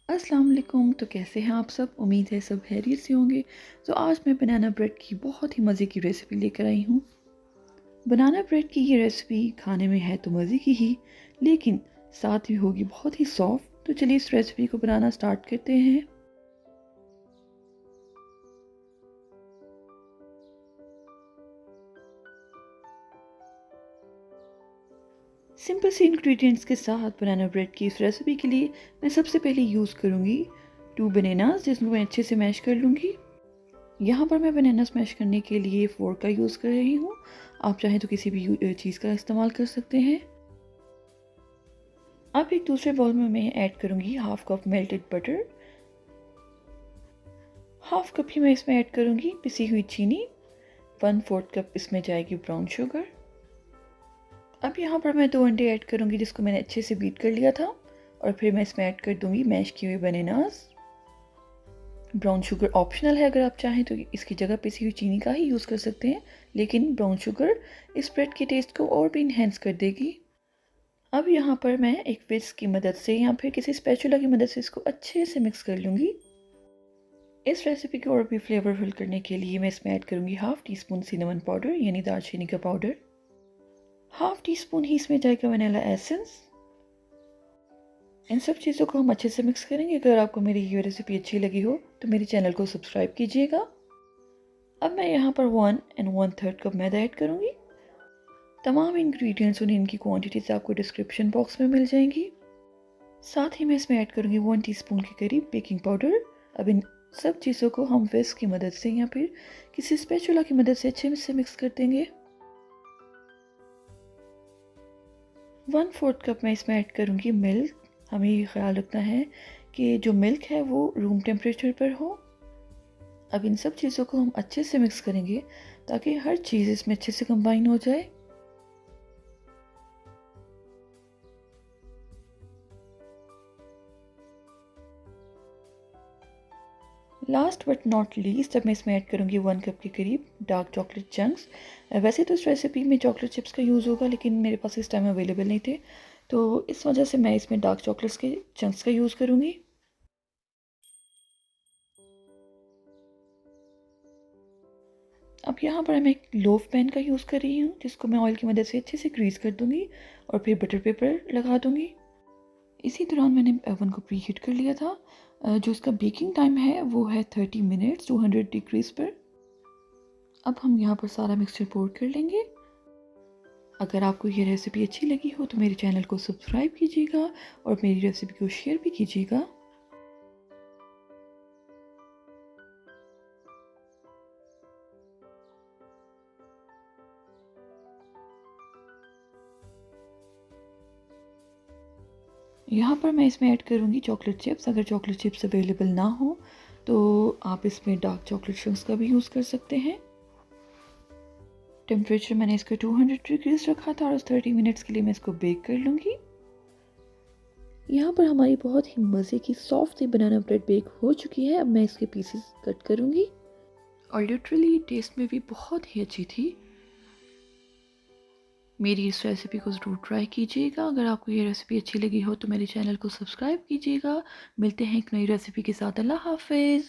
अस्सलाम वालेकुम। तो कैसे हैं आप सब? उम्मीद है सब खैरियत से होंगे। तो आज मैं बनाना ब्रेड की बहुत ही मज़े की रेसिपी लेकर आई हूँ। बनाना ब्रेड की ये रेसिपी खाने में है तो मज़े की ही, लेकिन साथ ही होगी बहुत ही सॉफ्ट। तो चलिए इस रेसिपी को बनाना स्टार्ट करते हैं। सिंपल से इंग्रेडिएंट्स के साथ बनाना ब्रेड की इस रेसिपी के लिए मैं सबसे पहले यूज़ करूँगी 2 बनानास, जिसको मैं अच्छे से मैश कर लूँगी। यहाँ पर मैं बनाना स्मैश करने के लिए फोर्क का यूज़ कर रही हूँ। आप चाहें तो किसी भी चीज़ का इस्तेमाल कर सकते हैं। अब एक दूसरे बाउल में मैं ऐड करूँगी half cup melted butter. Half cup ही मैं इसमें ऐड करूँगी पिसी हुई चीनी। 1/4 कप इसमें जाएगी ब्राउन शुगर। अब यहाँ पर मैं 2 अंडे ऐड करूँगी, जिसको मैंने अच्छे से बीट कर लिया था। और फिर मैं इसमें ऐड कर दूँगी मैश किए हुए बनानास। ब्राउन शुगर ऑप्शनल है, अगर आप चाहें तो इसकी जगह पिसी हुई चीनी का ही यूज़ कर सकते हैं, लेकिन ब्राउन शुगर इस ब्रेड के टेस्ट को और भी इन्हेंस कर देगी। अब यहाँ पर मैं एक विस्क की मदद से या फिर किसी स्पैचुला की मदद से इसको अच्छे से मिक्स कर लूँगी। इस रेसिपी को और भी फ्लेवरफुल करने के लिए मैं इसमें ऐड करूँगी half tea spoon cinnamon powder यानी दालचीनी का पाउडर। हाफ टी स्पून ही इसमें जाएगा वनीला एसेंस। इन सब चीज़ों को हम अच्छे से मिक्स करेंगे। अगर आपको मेरी ये रेसिपी अच्छी लगी हो तो मेरे चैनल को सब्सक्राइब कीजिएगा। अब मैं यहाँ पर 1 1/3 कप मैदा ऐड करूँगी। तमाम इंग्रेडिएंट्स और इनकी क्वांटिटीज आपको डिस्क्रिप्शन बॉक्स में मिल जाएंगी। साथ ही मैं इसमें ऐड करूँगी 1 टीस्पून के करीब बेकिंग पाउडर। अब इन सब चीज़ों को हम विस्क की मदद से या फिर किसी स्पैचुला की मदद से अच्छे से मिक्स कर देंगे। 1/4 कप मैं इसमें ऐड करूँगी मिल्क। हमें ये ख्याल रखना है कि जो मिल्क है वो रूम टेम्परेचर पर हो। अब इन सब चीज़ों को हम अच्छे से मिक्स करेंगे ताकि हर चीज़ इसमें अच्छे से कंबाइन हो जाए। लास्ट बट नॉट लीस्ट अब मैं इसमें ऐड करूँगी 1 कप के करीब डार्क चॉकलेट चंक्स। वैसे तो इस रेसिपी में चॉकलेट चिप्स का यूज़ होगा, लेकिन मेरे पास इस टाइम अवेलेबल नहीं थे, तो इस वजह से मैं इसमें डार्क चॉकलेट्स के चंक्स का यूज़ करूँगी। अब यहाँ पर मैं एक लोफ पैन का यूज़ कर रही हूँ, जिसको मैं ऑयल की मदद से अच्छे से ग्रीस कर दूँगी और फिर बटर पेपर लगा दूँगी। इसी दौरान मैंने ओवन को प्री हीट कर लिया था। जो इसका बेकिंग टाइम है वो है 30 मिनट्स 200 डिग्रीज पर। अब हम यहाँ पर सारा मिक्सचर पोर कर लेंगे। अगर आपको ये रेसिपी अच्छी लगी हो तो मेरे चैनल को सब्सक्राइब कीजिएगा और मेरी रेसिपी को शेयर भी कीजिएगा। यहाँ पर मैं इसमें ऐड करूँगी चॉकलेट चिप्स। अगर चॉकलेट चिप्स अवेलेबल ना हो तो आप इसमें डार्क चॉकलेट चंक्स का भी यूज़ कर सकते हैं। टेम्परेचर मैंने इसका 200 डिग्रीज रखा था और 30 मिनट्स के लिए मैं इसको बेक कर लूँगी। यहाँ पर हमारी बहुत ही मज़े की सॉफ्ट सी बनाना ब्रेड बेक हो चुकी है। अब मैं इसके पीसेस कट करूँगी और लिटरली टेस्ट में भी बहुत ही अच्छी थी। मेरी इस रेसिपी को ज़रूर ट्राई कीजिएगा। अगर आपको ये रेसिपी अच्छी लगी हो तो मेरे चैनल को सब्सक्राइब कीजिएगा। मिलते हैं एक नई रेसिपी के साथ। अल्लाह हाफ़िज़।